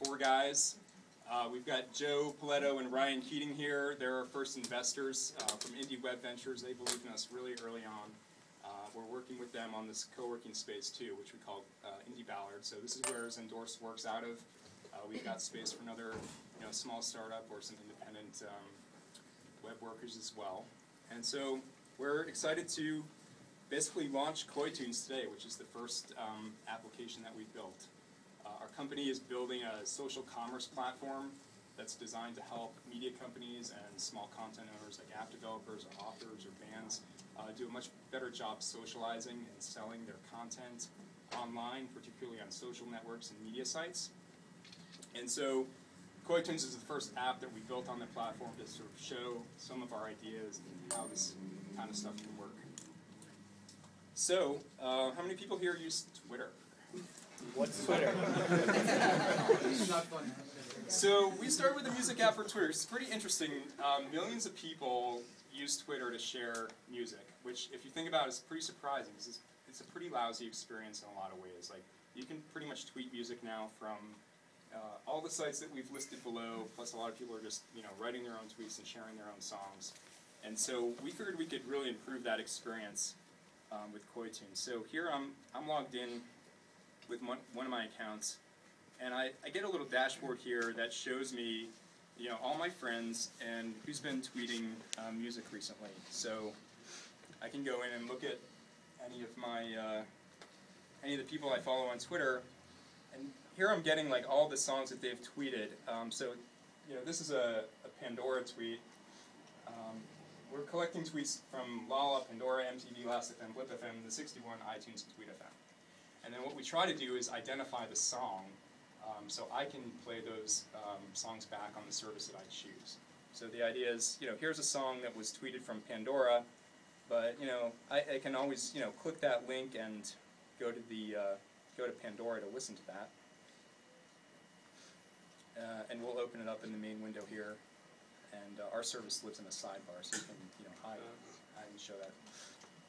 four guys. We've got Joe Paletto and Ryan Keating here. They're our first investors from Indie Web Ventures. They believed in us really early on. We're working with them on this co-working space too, which we call Indie Ballard. So this is where Zendorse works out of. We've got space for another small startup or some independent web workers as well. And so we're excited to basically launch Koitunes today, which is the first application that we've built. Our company is building a social commerce platform that's designed to help media companies and small content owners like app developers or authors or bands do a much better job socializing and selling their content online, particularly on social networks and media sites. And so Koitunes is the first app that we built on the platform to sort of show some of our ideas and how this kind of stuff can work. So, how many people here use Twitter? What's Twitter? So we started with a music app for Twitter. It's pretty interesting. Millions of people use Twitter to share music, which, if you think about it, is pretty surprising. It's a pretty lousy experience in a lot of ways. Like, you can pretty much tweet music now from all the sites that we've listed below, plus a lot of people are just writing their own tweets and sharing their own songs. And so we figured we could really improve that experience with Koitunes. So here I'm logged in with one of my accounts, and I get a little dashboard here that shows me all my friends and who's been tweeting music recently. So I can go in and look at any of the people I follow on Twitter, and here I'm getting like all the songs that they've tweeted. So this is a Pandora tweet. We're collecting tweets from Lala, Pandora, MTV, Last.fm, Blip.fm, the 61, iTunes, and Tweet.fm. And then what we try to do is identify the song so I can play those songs back on the service that I choose. So the idea is, here's a song that was tweeted from Pandora, but I can always click that link and go to Pandora to listen to that. And we'll open it up in the main window here. And our service lives in a sidebar, so you can hide and show that.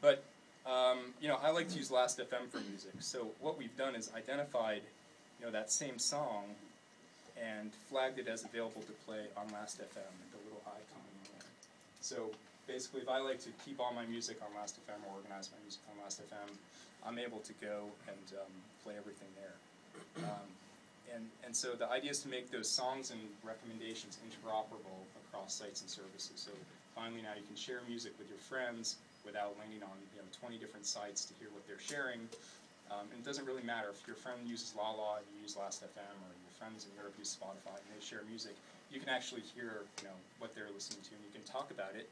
But I like to use Last.fm for music. So what we've done is identified that same song and flagged it as available to play on Last.fm with the little icon there. So basically, if I like to keep all my music on Last.fm or organize my music on Last.fm, I'm able to go and play everything there. And so the idea is to make those songs and recommendations interoperable across sites and services. So finally now you can share music with your friends without landing on 20 different sites to hear what they're sharing. And it doesn't really matter if your friend uses Lala and you use Last.fm, or your friends in Europe use Spotify and they share music. You can actually hear what they're listening to, and you can talk about it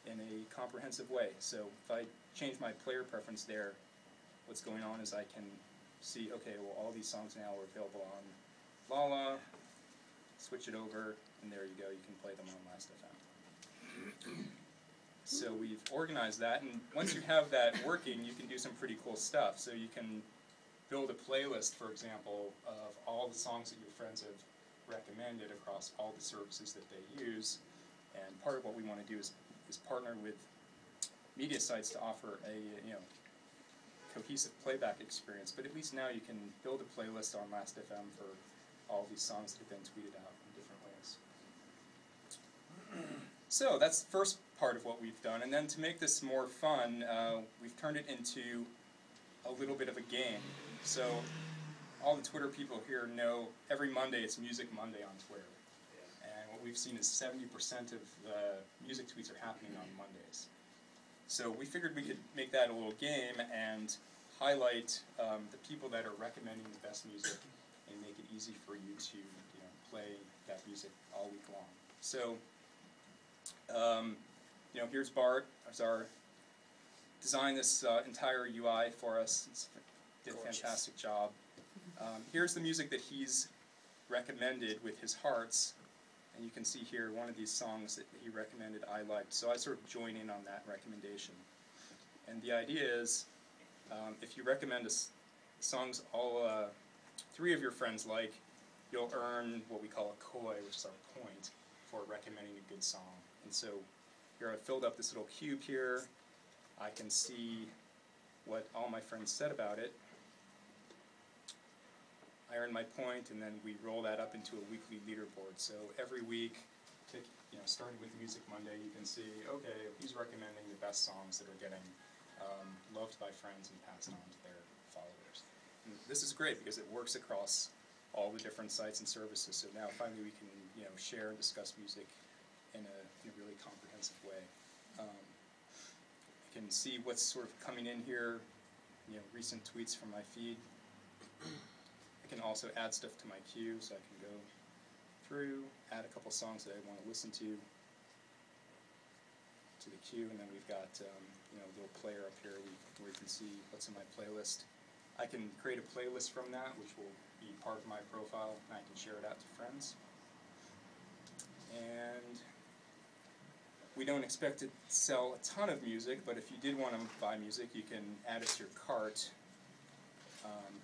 in a comprehensive way. So if I change my player preference there, what's going on is I can see, okay, well, all these songs now are available on Lala, switch it over, and there you go, you can play them on Last.fm. So we've organized that, and once you have that working, you can do some pretty cool stuff. So you can build a playlist, for example, of all the songs that your friends have recommended across all the services that they use. And part of what we want to do is partner with media sites to offer a cohesive playback experience. But at least now you can build a playlist on Last.fm for all these songs that have been tweeted out in different ways. So that's the first part of what we've done. And then to make this more fun, we've turned it into a little bit of a game. So all the Twitter people here know every Monday it's Music Monday on Twitter. And what we've seen is 70% of the music tweets are happening on Mondays. So we figured we could make that a little game and highlight the people that are recommending the best music and make it easy for you to play that music all week long. So here's Bart, who's designed this entire UI for us. Did a fantastic job. Here's the music that he's recommended with his hearts, and you can see here one of these songs that he recommended I liked. So I sort of join in on that recommendation. And the idea is, if you recommend songs all three of your friends like, you'll earn what we call a koi, which is our point for recommending a good song. And so here I've filled up this little cube here. I can see what all my friends said about it. I earn my point, and then we roll that up into a weekly leaderboard. So every week, starting with Music Monday, you can see, okay, he's recommending the best songs that are getting loved by friends and passed on to their followers. And this is great because it works across all the different sites and services. So now finally we can share and discuss music in a really comprehensive way. I can see what's sort of coming in here, recent tweets from my feed. I can also add stuff to my queue, so I can go through, add a couple songs that I want to listen to the queue, and then we've got a little player up here where you can see what's in my playlist. I can create a playlist from that, which will be part of my profile, and I can share it out to friends. And we don't expect to sell a ton of music, but if you did want to buy music, you can add it to your cart.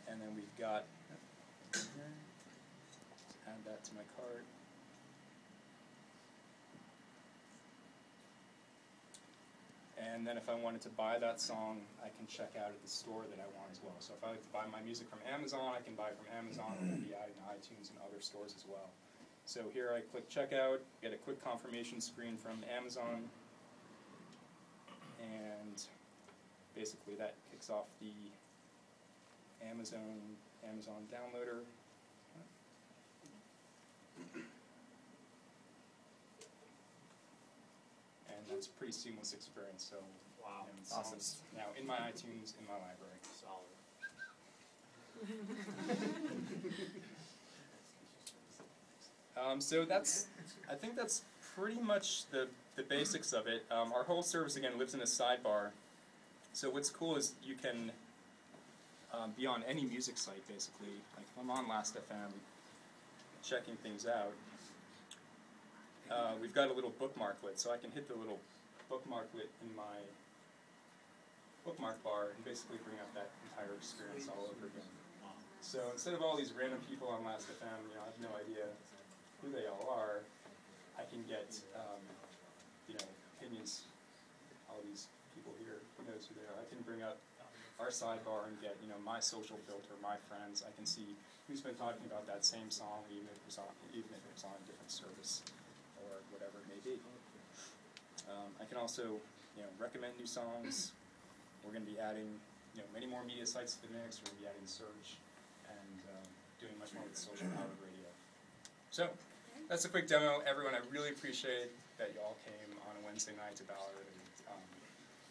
And then we've got, add that to my cart. And then if I wanted to buy that song, I can check out at the store that I want as well. So if I like to buy my music from Amazon, I can buy it from Amazon, or maybe add it to iTunes and other stores as well. So here I click checkout, get a quick confirmation screen from Amazon, and basically that kicks off the Amazon downloader. And that's a pretty seamless experience. So wow, awesome. Now in my iTunes, in my library. Solid. So I think that's pretty much the basics of it. Our whole service, again, lives in a sidebar. So what's cool is you can be on any music site, basically. Like if I'm on Last.fm, checking things out, we've got a little bookmarklet, so I can hit the little bookmarklet in my bookmark bar and basically bring up that entire experience all over again. So instead of all these random people on Last.fm, I have no idea who they all are, I can get opinions. All these people here, who knows who they are. I can bring up our sidebar and get my social filter, my friends. I can see who's been talking about that same song, even if it was on a different service or whatever it may be. I can also recommend new songs. We're going to be adding many more media sites to the mix. We're going to be adding search and doing much more with social powered radio. So that's a quick demo. Everyone, I really appreciate that you all came on a Wednesday night to Ballard. And,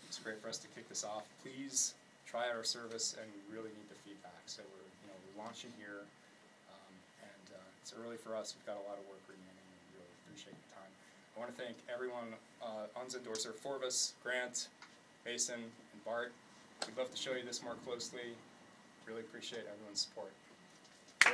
it's great for us to kick this off. Please try out our service, and we really need the feedback. So we're launching here, and it's early for us. We've got a lot of work remaining, and we really appreciate your time. I want to thank everyone on Zendorser, Forvis, Grant, Mason, and Bart. We'd love to show you this more closely. Really appreciate everyone's support.